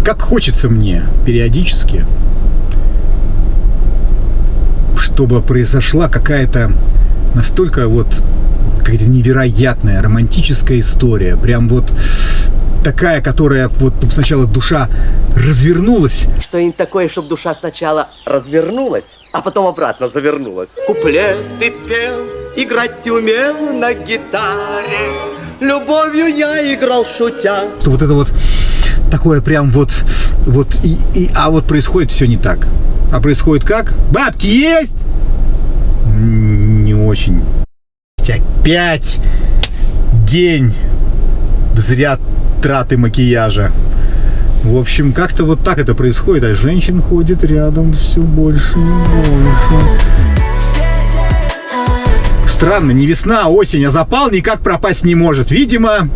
как хочется мне периодически, чтобы произошла какая-то настолько вот какая-то невероятная романтическая история. Прям вот такая, которая вот сначала душа развернулась. Что-нибудь такое, чтобы душа сначала развернулась, а потом обратно завернулась. Куплеты пел, играть умел на гитаре. Любовью я играл шутя. Что вот это вот такое прям а вот происходит все не так. А происходит как? Бабки есть? Не очень. Опять день зря траты макияжа. В общем, как-то вот так это происходит, а женщин ходит рядом все больше и больше. Странно, не весна, а осень, а запал никак пропасть не может. Видимо,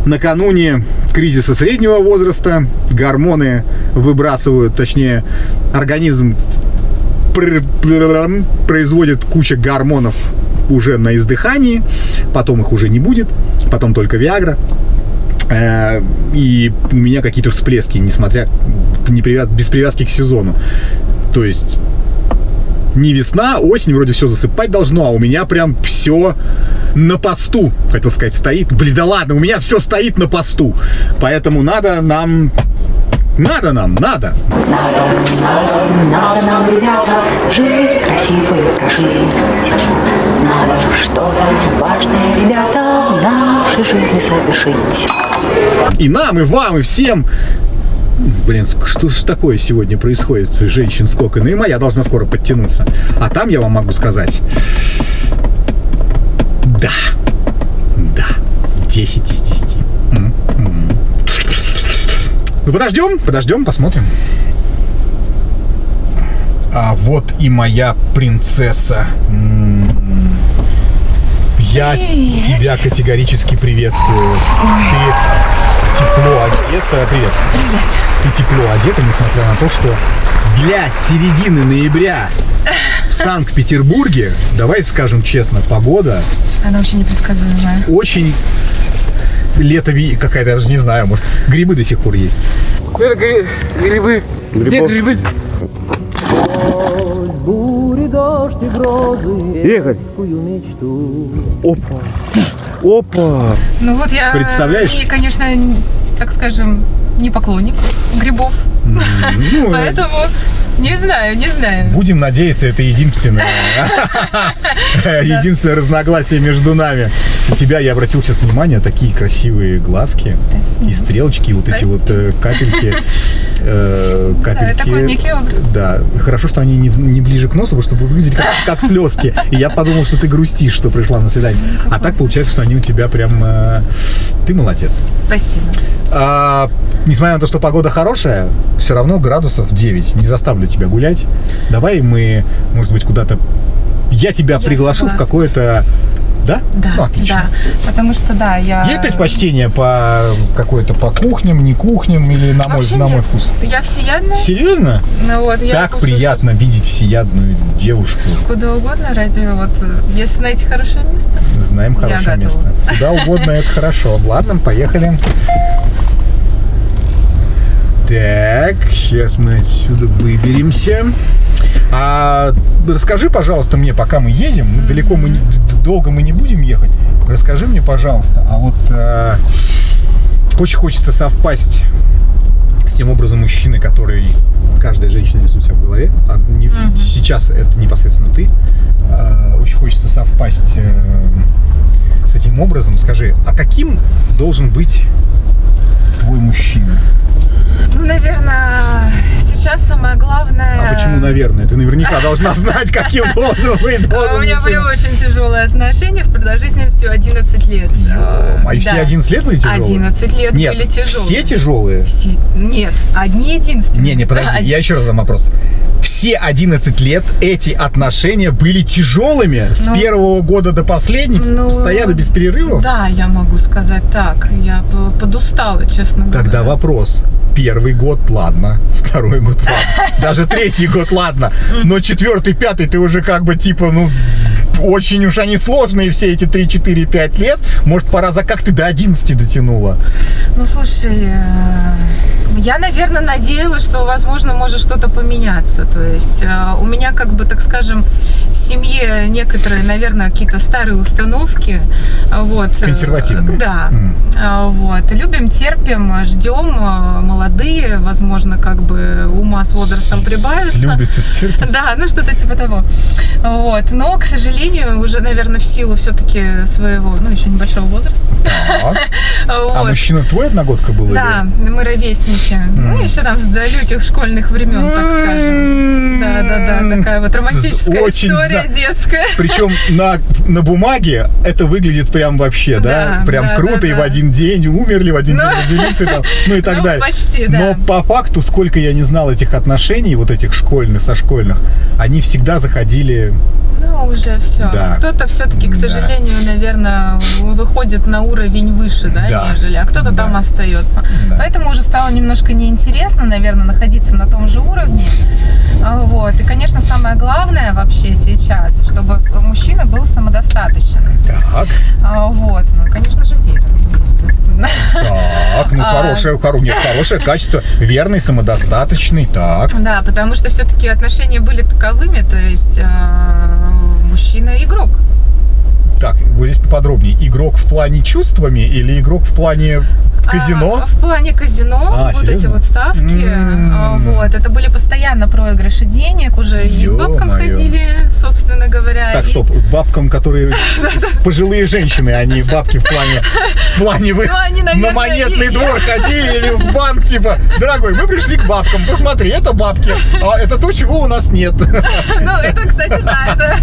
накануне кризиса среднего возраста гормоны выбрасывают, точнее, организм производит кучу гормонов уже на издыхании, потом их уже не будет, потом только Виагра. И у меня какие-то всплески, несмотря без привязки к сезону. То есть не весна, осень, вроде все засыпать должно, а у меня прям все на посту, хотел сказать, стоит. Блин, да ладно, у меня все стоит на посту. Поэтому надо нам, ребята, жизнь красивую прожить. Надо что-то важное, ребята, в нашей жизни совершить. И нам, и вам, и всем. Блин, что же такое сегодня происходит? Женщин сколько? Ну и моя должна скоро подтянуться. А там я вам могу сказать: да, 10 из 10. Ну подождем, посмотрим. А вот и моя принцесса. Я тебя категорически приветствую. Ты тепло одета. Привет. Ты тепло одета, несмотря на то, что для середины ноября в Санкт-Петербурге, давай скажем честно, погода... Она очень непредсказуемая. Очень лето какая-то, я даже не знаю, может, грибы до сих пор есть. Это грибы. Где грибы? Бури, дождь и грозы, Игорь. Опа. Ну вот я, представляешь? конечно, так скажем, не поклонник грибов. Поэтому не знаю. Будем надеяться, это единственное разногласие между нами. У тебя, я обратил сейчас внимание, такие красивые глазки. Спасибо. И стрелочки, и вот эти вот капельки. Да, такой некий образ. Да, хорошо, что они не ближе к носу, потому что выглядели как слезки. И я подумал, что ты грустишь, что пришла на свидание. А так получается, что они у тебя прям... Ты молодец. Спасибо. Несмотря на то, что погода хорошая, все равно градусов 9. Не заставлю тебя гулять. Давай мы, может быть, куда-то... Я тебя приглашу согласна. в какое-то... Да? Да, ну, отлично. да. Потому что, да, я... Есть предпочтение по кухням, не кухням или на мой вкус? Я всеядная. Серьезно? Ну, вот, я Так приятно видеть всеядную девушку. Куда угодно ради, вот, если знаете хорошее место. Знаем хорошее место. Куда угодно, это хорошо. Ладно, поехали. Так, сейчас мы отсюда выберемся. Расскажи, пожалуйста, мне, пока мы едем, долго мы не будем ехать, расскажи мне, пожалуйста, очень хочется совпасть с тем образом мужчины, который каждая женщина рисует себя в голове. Сейчас это непосредственно ты. Очень хочется совпасть с этим образом. Скажи, а каким должен быть твой мужчина? Ну, наверное, сейчас самое главное... А почему, наверное? Ты наверняка должна знать, каким должен быть. У меня были очень тяжелые отношения с продолжительностью 11 лет. А и все 11 лет были тяжелые? 11 лет были тяжелые. Все тяжелые? Нет, одни единственные. Не, подожди, я еще раз задам вопрос. Все 11 лет эти отношения были тяжелыми с первого года до последнего, постоянно без перерывов? Да, я могу сказать так. Я подустала, честно говоря. Тогда вопрос. Первый год, ладно. Второй год, ладно. Даже третий год, ладно. Но четвертый, пятый, ты уже как бы типа, очень уж они сложные все эти 3, 4, 5 лет. Может, пора как ты до 11 дотянула? Ну, слушай, Я, наверное, надеялась, что, возможно, может что-то поменяться. То есть у меня, как бы, так скажем, в семье некоторые, наверное, какие-то старые установки. Вот. Консервативные. Да. Вот. Любим, терпим, ждем. Молодые, возможно, как бы ума с возрастом прибавится. Любится, стерпится. Да, ну что-то типа того. Вот. Но, к сожалению, уже, наверное, в силу все-таки своего, ну, еще небольшого возраста. Так. Вот. А мужчина твой одногодка был? Да, мы ровесники. Ну, еще там с далеких школьных времен, так скажем. Да, такая вот романтическая Очень история детская. Причем на бумаге это выглядит прям вообще, да? Да, Прям да, круто, да, и да. в один день умерли, в один день родились, и там, ну и так Ну, далее. почти, да. Но по факту, сколько я не знал этих отношений, вот этих школьных, со школьных, они всегда заходили... Ну, уже все. Да. Кто-то все-таки, к Да. сожалению, наверное, выходит на уровень выше, да, Да. нежели, а кто-то Да. там остается. Да. Поэтому уже стало немножко неинтересно, наверное, находиться на том же уровне. Вот. И, конечно, самое главное вообще сейчас, чтобы мужчина был самодостаточен. Так, Вот. Ну, конечно же, верен, естественно. так, ну хорошее качество, верный, самодостаточный, так. Да, потому что все-таки отношения были таковыми, то есть мужчина игрок. Так, вот здесь поподробнее. Игрок в плане чувствами или игрок в плане казино? В плане казино, вот серьезно? эти вот ставки, вот, это были постоянно проигрыши денег, уже и к бабкам Ё-моё. ходили, собственно говоря. Так, и- стоп, к бабкам, которые пожилые женщины, а не бабки в плане вы Ну, они, наверное, на монетный и- двор ходили или в банк, типа, дорогой, мы пришли к бабкам, посмотри, это бабки, а это то, чего у нас нет. Ну, это, кстати, да, это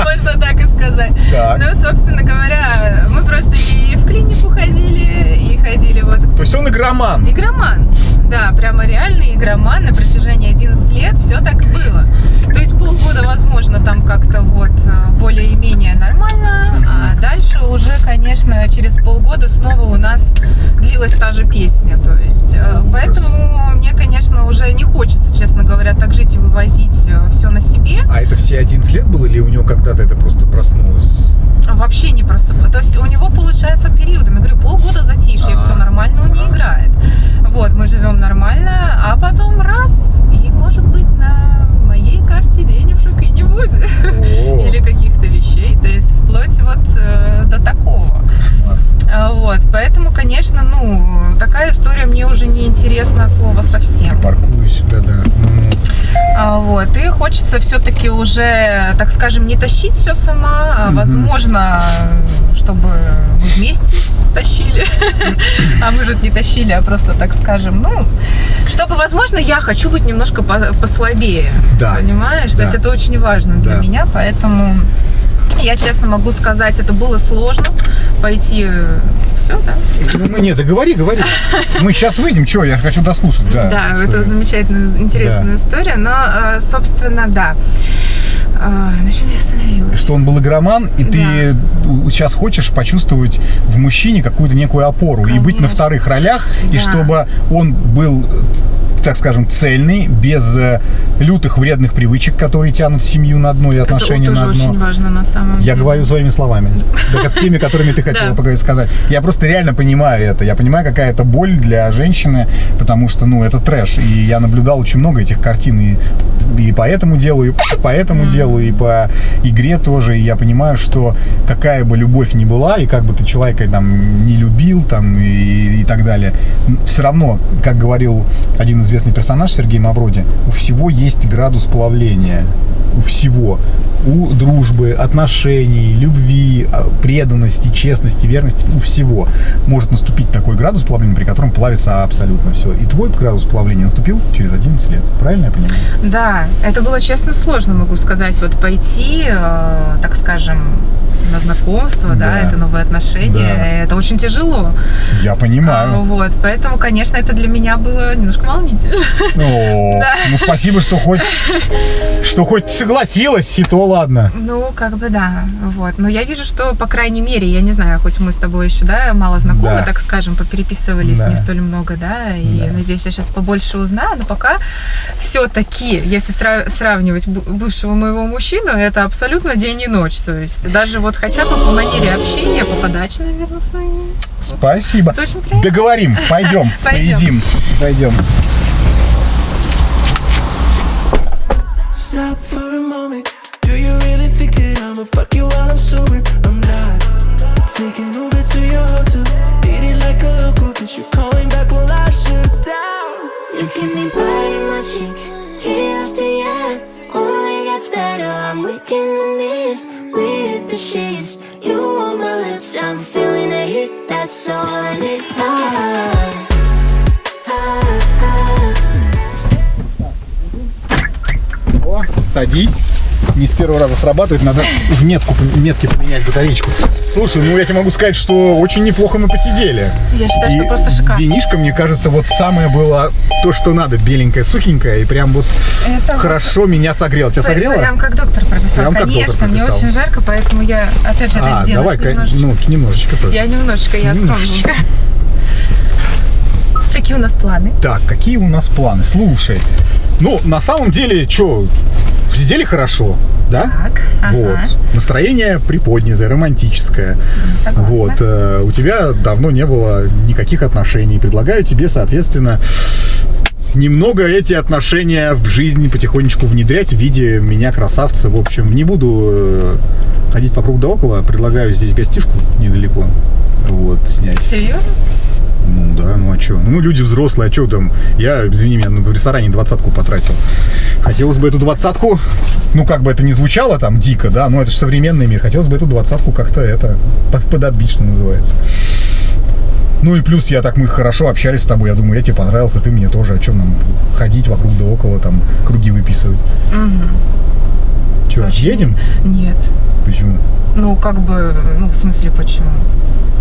можно так и сказать. Так. Ну, собственно говоря, мы просто и в клинику ходили, и ходили вот То есть он игроман. игроман. Да, прямо реальный игроман на протяжении 11 лет. Все так было. То есть полгода, возможно, там как-то вот более-менее нормально, а дальше уже, конечно, через полгода снова у нас длилась та же песня. То есть, поэтому мне, конечно, уже не хочется, честно говоря, так жить и вывозить все на себе. А это все 11 лет было или у него когда-то это просто проснулось? Вообще не просыпается. То есть у него получается периодами, я говорю, полгода затишье, все нормально, он не играет. Вот, мы живем нормально, а потом раз, и может быть на моей карте денежек и не будет. О. Или каких-то вещей, то есть вплоть вот до такого. Вот, поэтому, конечно, ну, такая история мне уже не интересна от слова совсем. Паркуюсь, да-да. Вот, и хочется все-таки уже, так скажем, не тащить все сама, а возможно, чтобы мы вместе тащили, а мы же не тащили, а просто, так скажем, ну, чтобы, возможно, я хочу быть немножко послабее, Да. понимаешь? Да. То есть это очень важно для Да. меня, поэтому я честно могу сказать, это было сложно пойти, все, да? Ну, нет, да говори. Мы сейчас выйдем, что, я хочу дослушать, да. Да, историю. это замечательная, интересная история, но, собственно, да. На чем я остановилась? Что он был игроман, и ты сейчас хочешь почувствовать в мужчине какую-то некую опору и быть на Конечно. вторых ролях, и Да. чтобы он был, так скажем, цельный, без лютых вредных привычек, которые тянут семью на дно и отношения Это на тоже дно. очень важно на самом Я деле. говорю своими словами. Так, теми, которыми ты хотела Да. поговорить, сказать. Я просто реально понимаю это. Я понимаю, какая это боль для женщины, потому что, ну, это трэш. И я наблюдал очень много этих картин и по этому делу, и по этому делу, и по игре тоже. И я понимаю, что какая бы любовь ни была, и как бы ты человека там не любил, там, и так далее, все равно, как говорил один известный персонаж, Сергей Мавроди, у всего есть градус плавления. У всего. У дружбы, отношений, любви, преданности, честности, верности, у всего может наступить такой градус плавления, при котором плавится абсолютно все. И твой градус плавления наступил через 11 лет. Правильно я понимаю? Да, это было, честно, сложно, могу сказать, вот пойти, так скажем, на знакомство, да, это новые отношения, Да. это очень тяжело. Я понимаю. Вот, поэтому, конечно, это для меня было немножко волнительно. О, Да. ну спасибо, что хоть согласилась, и то ладно. Ну, как бы да, вот. Но я вижу, что, по крайней мере, я не знаю, хоть мы с тобой еще, да, мало знакомы, Да. так скажем, попереписывались Да. не столь много, да, и Да. надеюсь, я сейчас побольше узнаю, но пока все-таки, если сравнивать бывшего моего мужчину, это абсолютно день и ночь, то есть даже вот хотя бы по манере общения, по подаче, наверное, своей. Спасибо. Это очень приятно. Договорим. Пойдем. Пойдем. Поедим. Пойдем. Stop for a moment. Do you really think that I'ma fuck you while I'm sober? I'm not. Taking Uber to your hotel. Eating like a local, but you're calling back while I shut down. You give me blood in my cheek, year after year. Only gets better, I'm weak in the knees. We hit the sheets, you on my lips. I'm feeling the heat, that's all I need. О, садись. Не с первого раза срабатывает, надо в метке поменять батарейку. Слушай, ну я тебе могу сказать, что очень неплохо мы посидели. Я считаю, что И просто шикарно. винишко, мне кажется, вот самое было то, что надо, беленькое, сухенькое, и прям вот Это хорошо меня согрело. Тебя согрело? Прям как доктор прописал. Прям как доктор Конечно, мне прописал. очень жарко, поэтому я опять же разденусь давай-ка, немножечко. ну, немножечко тоже. Я немножечко, я Немножечко. скромненько. Какие у нас планы? Так, какие у нас планы? Слушай, ну, на самом деле, что, сидели хорошо, да? Так, ага. Вот. Настроение приподнятое, романтическое. Согласна. Вот. У тебя давно не было никаких отношений. Предлагаю тебе, соответственно, немного эти отношения в жизнь потихонечку внедрять в виде меня, красавца. В общем, не буду ходить по кругу да около. Предлагаю здесь гостишку недалеко. Вот, снять. Серьезно? Ну да, ну а что? Ну мы люди взрослые, а что там? Я, извини меня, в ресторане 20-ку потратил. Хотелось бы эту 20-ку, ну как бы это ни звучало там дико, да, но это же современный мир. Хотелось бы эту 20-ку как-то это подотбить, что называется. Ну и плюс мы хорошо общались с тобой, я думаю, я тебе понравился, ты мне тоже. О чем нам ходить вокруг да около, там круги выписывать? Угу. Че, Очень. едем? Нет. Почему? Ну, как бы, ну, в смысле, почему?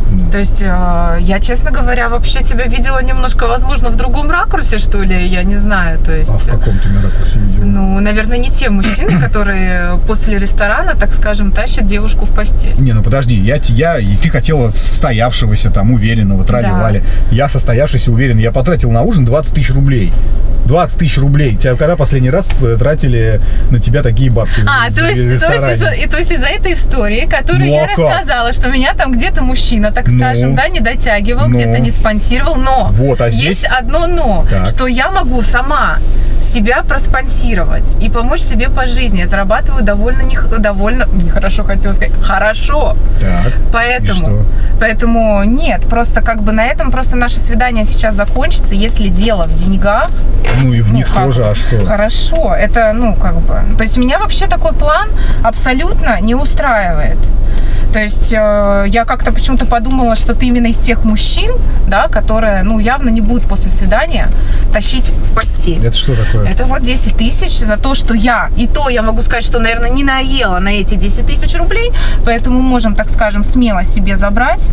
Ну. То есть, я, честно говоря, вообще тебя видела немножко, возможно, в другом ракурсе, что ли, я не знаю, то есть... А в каком ты меня ракурсе видел? Ну, наверное, не те мужчины, которые после ресторана, так скажем, тащат девушку в постель. Не, ну подожди, я и ты хотела состоявшегося, там, уверенного, трали-вали. Я состоявшийся, уверенный, я потратил на ужин 20 тысяч рублей. 20 тысяч рублей. Тебя когда последний раз тратили на тебя такие бабки? То есть из-за этой истории, которую Ну, я а как? рассказала, что меня там где-то мужчина, так скажем, да, не дотягивал, где-то не спонсировал, но Вот, а здесь... есть одно но, Так. что я могу сама себя проспонсировать и помочь себе по жизни. Я зарабатываю довольно нехорошо, хотела сказать, хорошо. Так, и что? Поэтому нет, просто как бы на этом просто наше свидание сейчас закончится, если дело в деньгах. Ну и в них как тоже, бы, а что? Хорошо, это, ну, как бы... То есть меня вообще такой план абсолютно не устраивает. То есть я как-то почему-то подумала, что ты именно из тех мужчин, да, которые, ну, явно не будут после свидания тащить в постель. Это что такое? Это вот 10 тысяч за то, что я могу сказать, что, наверное, не наела на эти 10 тысяч рублей, поэтому можем, так скажем, смело себе забрать.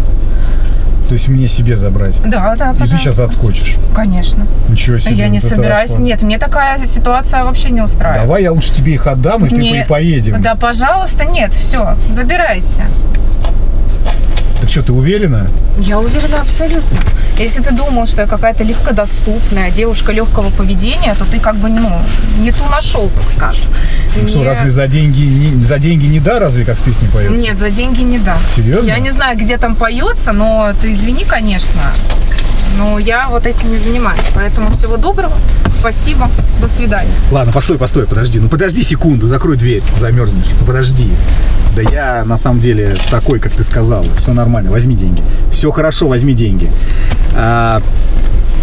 То есть мне себе забрать? Да, И ты пожалуйста. сейчас отскочишь? Конечно. Ничего себе. Я не вот это собираюсь. расклад. Нет, мне такая ситуация вообще не устраивает. Давай я лучше тебе их отдам, и Не- ты поедем. Да, пожалуйста, нет, все, забирайте. Ты что, ты уверена? Я уверена абсолютно. Если ты думал, что я какая-то легкодоступная девушка легкого поведения, то ты как бы, ну, не ту нашел, так скажем. Ну что, Не- разве за деньги не да, разве как в песне поется? Нет, за деньги не да. Серьезно? Я не знаю, где там поется, но ты извини, конечно, но я вот этим не занимаюсь. Поэтому всего доброго, спасибо, до свидания. Ладно, постой, подожди. Ну подожди секунду, закрой дверь, замерзнешь. Ну подожди. Да я на самом деле такой, как ты сказала. Все нормально, возьми деньги. Все хорошо, возьми деньги.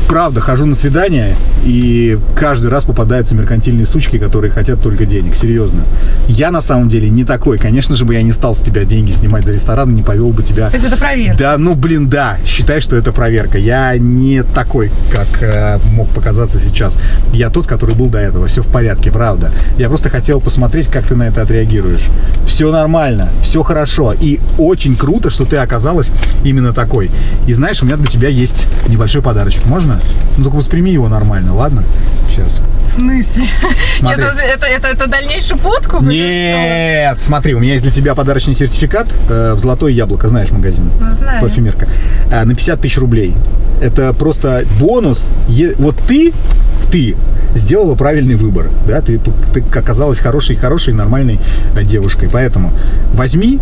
Правда, хожу на свидания, и каждый раз попадаются меркантильные сучки, которые хотят только денег. Серьезно. Я на самом деле не такой. Конечно же бы я не стал с тебя деньги снимать за ресторан, не повел бы тебя. То есть это проверка? Да, ну блин, да. Считай, что это проверка. Я не такой, как мог показаться сейчас. Я тот, который был до этого. Все в порядке, правда. Я просто хотел посмотреть, как ты на это отреагируешь. Все нормально, все хорошо. И очень круто, что ты оказалась именно такой. И знаешь, у меня для тебя есть небольшой подарочек. Можно? Серьезно? Ну только восприми его нормально, ладно? Сейчас. В смысле? Смотри. Это дальнейший подкуп? Нет, смотри, у меня есть для тебя подарочный сертификат в «Золотое яблоко», знаешь магазин? Ну, знаю. Парфюмерка. На 50 тысяч рублей. Это просто бонус. Вот ты сделала правильный выбор, да? Ты оказалась хорошей, нормальной девушкой. Поэтому возьми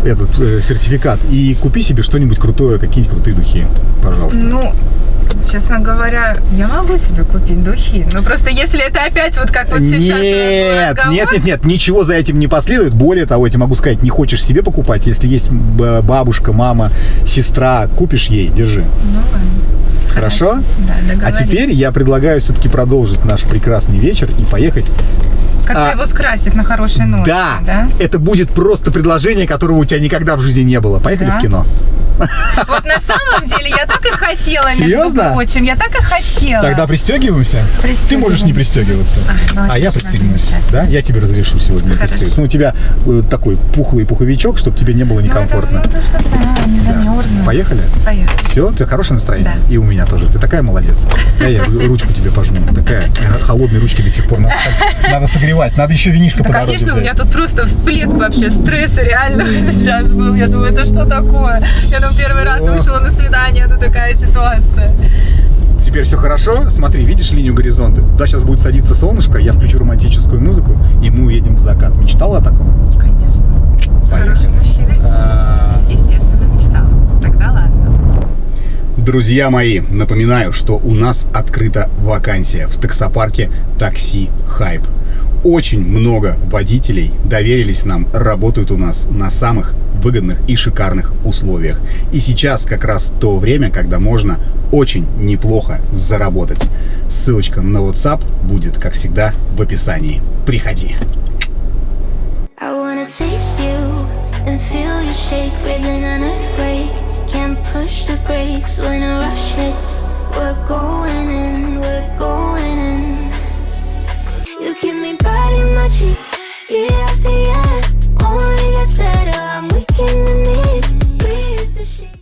этот сертификат и купи себе что-нибудь крутое, какие-нибудь крутые духи, пожалуйста. Ну, честно говоря, я могу себе купить духи. Но просто если это опять вот как вот сейчас у нас был разговор... Нет, ничего за этим не последует. Более того, я тебе могу сказать, не хочешь себе покупать, если есть бабушка, мама, сестра, купишь ей, держи. Ну ладно. Хорошо? Да, А договорились. теперь я предлагаю все-таки продолжить наш прекрасный вечер и поехать. Как-то его скрасить на хорошей ноте, Да, это будет просто предложение, которого у тебя никогда в жизни не было. Поехали в кино. Вот на самом деле я так и хотела, Серьезно? между прочим. Я так и хотела. Тогда пристегиваемся? Ты можешь не пристегиваться. Ну, А я отлично, пристегнусь. замечательно. Да? Я тебе разрешу сегодня Хорошо. пристегиваться. Ну, у тебя такой пухлый пуховичок, чтобы тебе не было некомфортно. Ну, это чтобы, да, не замерзнуть. Поехали? Поехали. Все, у тебя хорошее настроение? Да. И у меня тоже. Ты такая молодец. Я ручку тебе пожму. Такая холодные ручки до сих пор надо согревать. Надо еще винишко по Да, дороге конечно, у взять. меня тут просто всплеск вообще стресса реально сейчас был. Я думаю, это что такое? Я там первый раз вышла на свидание, это такая ситуация. Теперь все хорошо. Смотри, видишь линию горизонта? Туда сейчас будет садиться солнышко, я включу романтическую музыку, и мы уедем в закат. Мечтала о таком? Конечно. С хорошим мужчиной. Естественно, мечтала. Тогда ладно. Друзья мои, напоминаю, что у нас открыта вакансия в таксопарке «Такси Хайп». Очень много водителей доверились нам, работают у нас на самых выгодных и шикарных условиях. И сейчас как раз то время, когда можно очень неплохо заработать. Ссылочка на WhatsApp будет, как всегда, в описании. Приходи. I wanna taste you and feel you shake, raising an earthquake. Can't push the brakes when a rush hits. We're going in, we're going in. You keep me biting my cheek, yeah.